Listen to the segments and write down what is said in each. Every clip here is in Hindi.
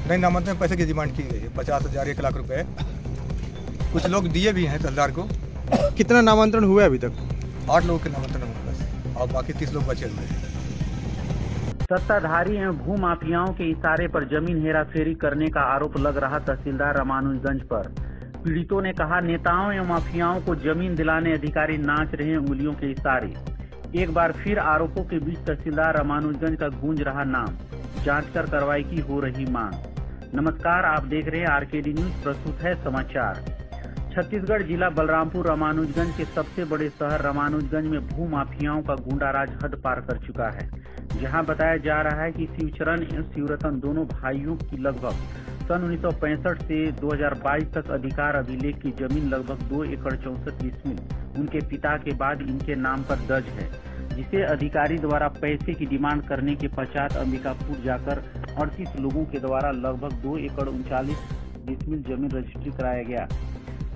नहीं, नामांतरण में पैसे की डिमांड की गई है, 50,000 1 लाख रुपए। कुछ लोग दिए भी हैं तहसीलदार को। कितना नामांतरण हुआ है अभी तक? 8 लोगों के नामांतरण हुआ बस, और बाकी 30 लोग बचे हुए हैं। सत्ताधारी एवं भूमाफियाओं के इशारे पर जमीन हेराफेरी करने का आरोप लग रहा तहसीलदार रामानुजगंज पर। पीड़ितों ने कहा, नेताओं एवं माफियाओं को जमीन दिलाने अधिकारी नाच रहे हैं उंगलियों के इशारे। एक बार फिर आरोपों के बीच तहसीलदार रामानुजगंज का गूंज रहा नाम, जांच कर कार्रवाई की हो रही मांग। नमस्कार, आप देख रहे हैं आरकेडी न्यूज, प्रस्तुत है समाचार। छत्तीसगढ़ जिला बलरामपुर रामानुजगंज के सबसे बड़े शहर रामानुजगंज में भू माफियाओं का गुंडाराज हद पार कर चुका है, जहां बताया जा रहा है कि शिवचरण एवं शिवरतन दोनों भाइयों की लगभग सन 1965 से 2022 तक अधिकार अभिलेख की जमीन लगभग 2 एकड़ 64 डिसमिल उनके पिता के बाद इनके नाम पर दर्ज है, जिसे अधिकारी द्वारा पैसे की डिमांड करने के पश्चात अंबिकापुर जाकर 38 लोगों के द्वारा लगभग 2 एकड़ 39 डिसमिल जमीन रजिस्ट्री कराया गया।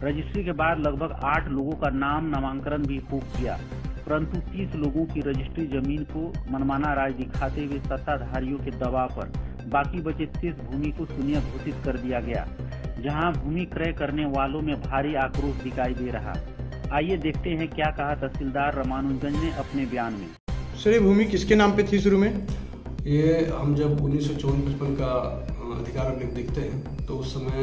रजिस्ट्री के बाद लगभग 8 लोगों का नाम नामांकन भी हो गया, परंतु 30 लोगों की रजिस्ट्री जमीन को मनमाना राय दिखाते हुए सत्ताधारियों के दबाव पर बाकी बचे शेष भूमि को शून्य घोषित कर दिया गया, जहां भूमि क्रय करने वालों में भारी आक्रोश दिखाई दे रहा। आइए देखते हैं क्या कहा तहसीलदार रामानुजगंज ने अपने बयान में। सर, ये भूमि किसके नाम पे थी शुरू में? ये हम जब 1954-55 का अधिकार अभिलेख देखते हैं तो उस समय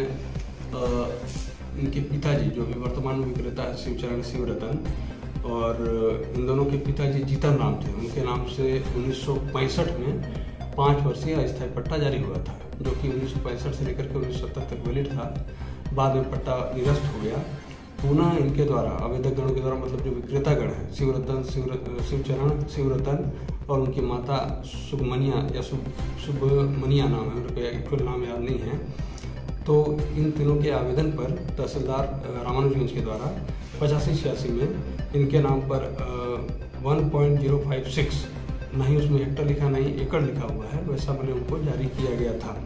इनके पिताजी, जो अभी वर्तमान में विक्रेता है, शिवचरण शिवरतन, और इन दोनों के पिताजी जीतन राम थे। उनके नाम से 1965 में 5 वर्षीय अस्थायी पट्टा जारी हुआ था, जो कि 1965 से लेकर के 1970 तक वैलिड था। बाद में पट्टा निरस्त हो गया। पुनः इनके द्वारा, आवेदक गणों के द्वारा, मतलब जो विक्रेतागण है, शिवचरण शिवरतन और उनकी माता सुभमनिया या शुभमनिया नाम है, उनका एक्चुअल नाम याद नहीं है, तो इन तीनों के आवेदन पर तहसीलदार रामानुजगंज के द्वारा 85-86 में इनके नाम पर 1.056, नहीं उसमें हेक्टर लिखा, नहीं एकड़ लिखा हुआ है, वैसा मैंने उनको जारी किया गया था।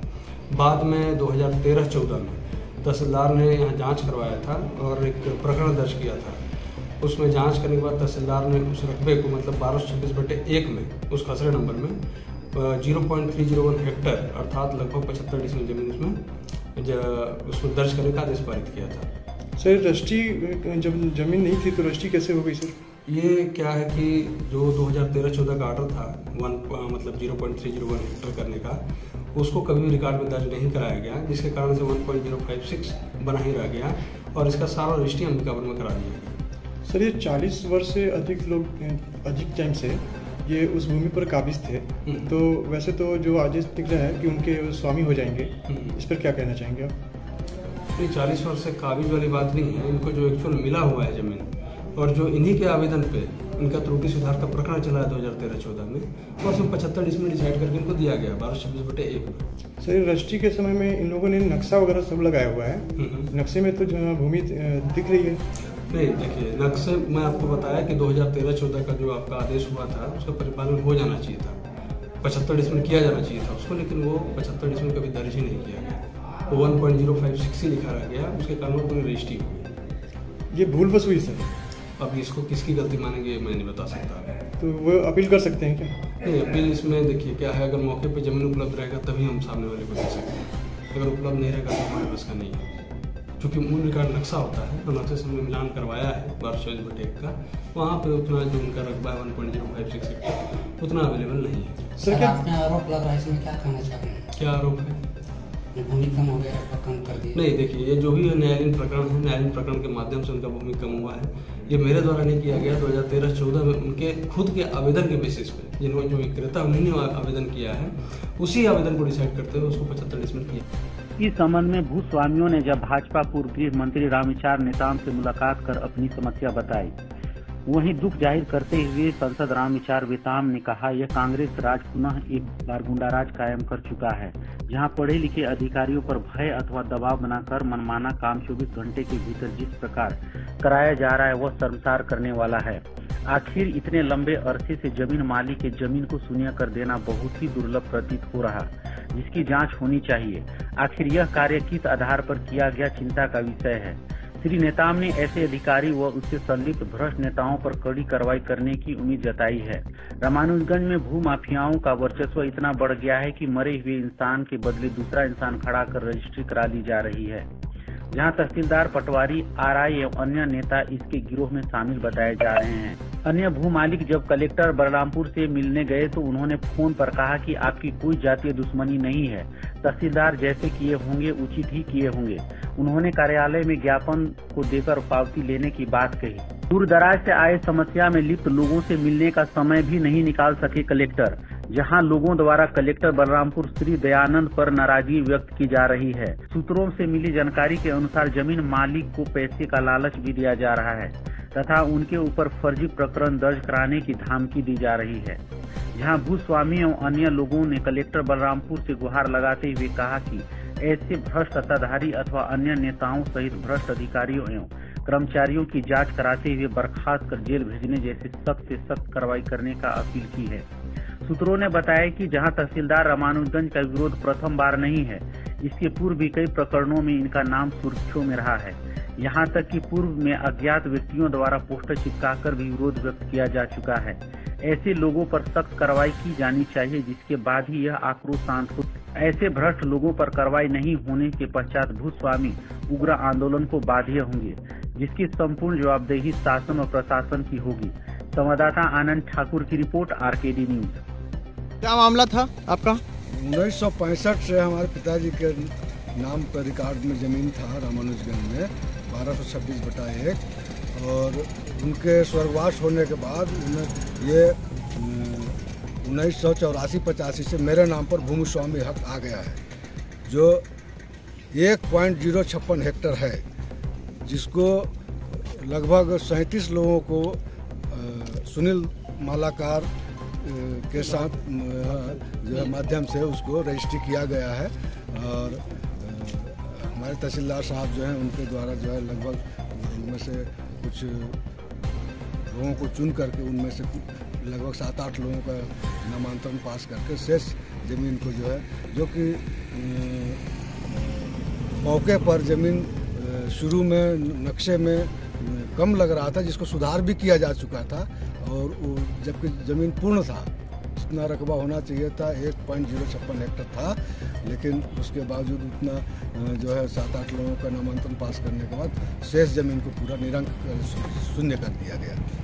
बाद में 2013-14 में तहसीलदार ने यहाँ जांच करवाया था और एक प्रकरण दर्ज किया था। उसमें जांच करने के बाद तहसीलदार ने उस रकबे को, मतलब 1226/1 में, उस खसरे नंबर में 0.301 हेक्टर अर्थात लगभग 75 डिसमिल जमीन उसमें दर्ज करने का आदेश पारित किया था। सर, रजिस्ट्री जब जमीन नहीं थी तो रजिस्ट्री कैसे हो गई सर? ये क्या है कि जो 2013-14 का ऑर्डर था, 0.301 हेक्टर करने का, उसको कभी भी रिकॉर्ड में दर्ज नहीं कराया गया, जिसके कारण से 1.056 बना ही रह गया और इसका सारा रजिस्ट्री अंबिकापुर में करा दिया गया। सर, ये 40 वर्ष से अधिक टाइम से ये उस भूमि पर काबिज थे, तो वैसे तो जो आदेश दिख रहा है कि उनके स्वामी हो जाएंगे, इस पर क्या कहना चाहेंगे आप? ये 40 वर्ष से काबिज वाली बात नहीं है। इनको जो एक्चुअल मिला हुआ है जमीन, और जो इन्हीं के आवेदन पे इनका त्रुटि सुधार का प्रकरण चला है 2013-14 में, और उसमें 75 डिसमिल डिसाइड करके इनको दिया गया 1226/1 में। सर, रजिस्ट्री के समय में इन लोगों ने नक्शा वगैरह सब लगाया हुआ है, नक्शे में तो भूमि दिख रही है। नहीं, देखिए, नक्शे में आपको बताया कि 2013-14 का जो आपका आदेश हुआ था उसका परिपालन हो जाना चाहिए था, 75 डिसमिल किया जाना चाहिए था उसको, लेकिन वो 75 डिसमिल कभी दर्ज ही नहीं किया गया, वो 1.056 ही लिखा रह गया, उसके कारण वो पूरी रजिस्ट्री हो गई। ये भूल बस हुई सर? अब इसको किसकी गलती मानेंगे मैं नहीं बता सकता। तो वो अपील कर सकते हैं क्या? नहीं, अपील इसमें देखिए क्या है, अगर मौके पे जमीन उपलब्ध रहेगा तभी हम सामने वाले को दे सकते हैं, अगर उपलब्ध नहीं रहेगा तो हमारे बस का नहीं है। चूँकि मूल रिकॉर्ड नक्शा होता है, तो नक्शे से हमने मिलान करवाया है 1226/1 का, वहाँ पे उतना जो उनका रकबा है 1.056 हेक्टर उतना अवेलेबल नहीं है। सर, क्या आरोप लग रहा है, इसमें क्या कहना चाह रहे हैं? क्या आरोप है? भूमि कम हो गया, कम कर दिया? नहीं, देखिए, ये जो भी न्यायालयीन प्रकरण है, न्यायालयीन प्रकरण के माध्यम से उनका भूमि कम हुआ है। ये मेरे द्वारा नहीं किया गया, 2013-14 में उनके खुद के आवेदन के बेसिस पे, जिन्होंने जो विक्रेता उन्हीं ने आवेदन किया है, उसी आवेदन को डिसाइड करते हुए उसको 75 डिसमिल किया। इस संबंध में भूस्वामियों ने जब भाजपा पूर्व गृह मंत्री रामविचार नेताम से मुलाकात कर अपनी समस्या बताई, वहीं दुख जाहिर करते हुए सांसद रामविचार नेताम ने कहा, यह कांग्रेस राज पुनः एक बार गुंडाराज कायम कर चुका है, जहां पढ़े लिखे अधिकारियों पर भय अथवा दबाव बनाकर मनमाना काम 24 घंटे के भीतर जिस प्रकार कराया जा रहा है वह शर्मसार करने वाला है। आखिर इतने लंबे अरसे से जमीन मालिक के जमीन को शून्य कर देना बहुत ही दुर्लभ प्रतीत हो रहा, जिसकी जांच होनी चाहिए। आखिर यह कार्य किस आधार पर किया गया चिंता का विषय है। श्री नेताम ने ऐसे अधिकारी व उससे संलिप्त भ्रष्ट नेताओं पर कड़ी कार्रवाई करने की उम्मीद जताई है। रामानुजगंज में भू माफियाओं का वर्चस्व इतना बढ़ गया है कि मरे हुए इंसान के बदले दूसरा इंसान खड़ा कर रजिस्ट्री करा ली जा रही है। जहां तहसीलदार, पटवारी, आरआई एवं अन्य नेता इसके गिरोह में शामिल बताए जा रहे हैं। अन्य भू मालिक जब कलेक्टर बलरामपुर से मिलने गए तो उन्होंने फोन पर कहा कि आपकी कोई जातीय दुश्मनी नहीं है, तहसीलदार जैसे किए होंगे उचित ही किए होंगे। उन्होंने कार्यालय में ज्ञापन को देकर पावती लेने की बात कही। दूर दराज से आए समस्या में लिप्त लोगों से मिलने का समय भी नहीं निकाल सके कलेक्टर, जहां लोगों द्वारा कलेक्टर बलरामपुर श्री दयानंद पर नाराजगी व्यक्त की जा रही है। सूत्रों से मिली जानकारी के अनुसार जमीन मालिक को पैसे का लालच भी दिया जा रहा है तथा उनके ऊपर फर्जी प्रकरण दर्ज कराने की धमकी दी जा रही है। जहां भूस्वामी एवं अन्य लोगों ने कलेक्टर बलरामपुर से गुहार लगाते हुए कहा कि ऐसे भ्रष्ट सत्ताधारी अथवा अन्य नेताओं सहित भ्रष्ट अधिकारियों एवं कर्मचारियों की जांच कराते हुए बर्खास्त कर जेल भेजने जैसे सख्त से सख्त कार्रवाई करने का अपील की है। सूत्रों ने बताया कि जहां तहसीलदार रामानुजगंज का विरोध प्रथम बार नहीं है, इसके पूर्व भी कई प्रकरणों में इनका नाम सुर्खियों में रहा है। यहां तक कि पूर्व में अज्ञात व्यक्तियों द्वारा पोस्टर चिपकाकर भी विरोध व्यक्त किया जा चुका है। ऐसे लोगों पर सख्त कार्रवाई की जानी चाहिए, जिसके बाद ही यह आक्रोश शांत हो। ऐसे भ्रष्ट लोगों पर कार्रवाई नहीं होने के पश्चात भूस्वामी उग्र आंदोलन को बाध्य होंगे, जिसकी संपूर्ण जवाबदेही शासन और प्रशासन की होगी। संवाददाता आनंद ठाकुर की रिपोर्ट, आरकेडी न्यूज। क्या मामला था आपका? 1965 से हमारे पिताजी के नाम पर रिकॉर्ड में ज़मीन था रामानुजगंज में 1226/1, और उनके स्वर्गवास होने के बाद ये 1984-85 से मेरे नाम पर भूमि स्वामी हक आ गया है, जो 1.056 हेक्टर है, जिसको लगभग 37 लोगों को सुनील मालाकार के साथ जो है माध्यम से उसको रजिस्ट्री किया गया है। और हमारे तहसीलदार साहब जो हैं उनके द्वारा जो है लगभग उनमें से कुछ लोगों को चुन करके उनमें से लगभग 7-8 लोगों का नामांकन पास करके शेष ज़मीन को जो है, जो कि मौके पर ज़मीन शुरू में नक्शे में कम लग रहा था, जिसको सुधार भी किया जा चुका था, और जबकि ज़मीन पूर्ण था, जितना रकबा होना चाहिए था 1.056 हेक्टर था, लेकिन उसके बावजूद उतना जो है 7-8 लोगों का नामांकन पास करने के बाद शेष ज़मीन को पूरा निरंक शून्य कर दिया गया।